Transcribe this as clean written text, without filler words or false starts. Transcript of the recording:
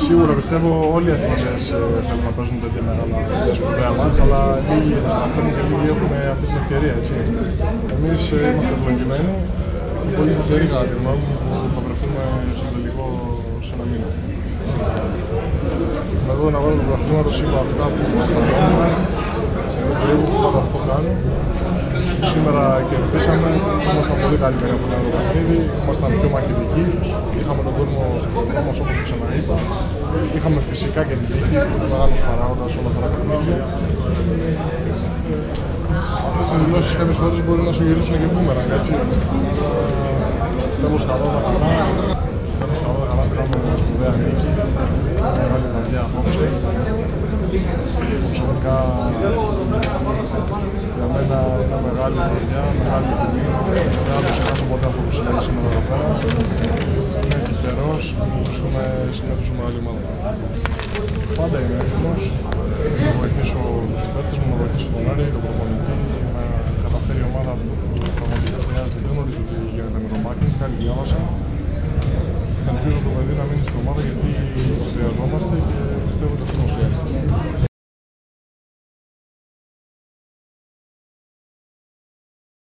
Σίγουρα πιστεύω όλοι οι αθλητές θέλουν να παίζουν τέτοια μεγάλα σπουδαία μάτσα, αλλά λίγοι δεν καταφέρνουν και λίγοι έχουν αυτή την ευκαιρία. Εμείς είμαστε ευλογημένοι και πολύ τυχεροί κατά τη γνώμη μου που θα βρεθούμε στο τελικό σε ένα μήνα. Εδώ τον αγώνα του πρωταθλήματος είπα αυτά που αισθανόμουν, περίπου που θα αυτό κάνω. Σήμερα κερδίσαμε, ήμασταν πολύ καλύτεροι από το παιχνίδι, ήμασταν πιο μαχητικοί, είχαμε τον κόσμο στο κοντρό μας όπως ξαναείπα. Είχαμε φυσικά και την τύχη, πολύ μεγάλος παράγοντας όλα αυτά τα παιχνίδια. Αυτές οι δηλώσεις κάποιες φορές μπορεί να σου γυρίσουν και μπούμερανγκ, έτσι. Τέλος καλό τα καλά, πήραμε σπουδαία νίκη, μεγάλη βραδιά απόψε. Προσωπικά για μένα είναι μεγάλη βραδιά, μεγάλη τιμή. Δεν θα το ξεχάσω ποτέ αυτό που συνέβη σήμερα εδώ πέρα. Είμαι τυχερός που βρίσκομαι σε μια τόσο μεγάλη ομάδα. Πάντα είμαι έτοιμος να βοηθήσω τους παίκτες μου, να βοηθήσω τον Άρη, τον προπονητή, να καταφέρει η ομάδα που πραγματικά χρειάζεται. Δεν γνωρίζω τι γίνεται με τον Μάκη, καλή διάβασα. Ελπίζω το παιδί να μείνει στην ομάδα γιατί το χρειαζόμαστε.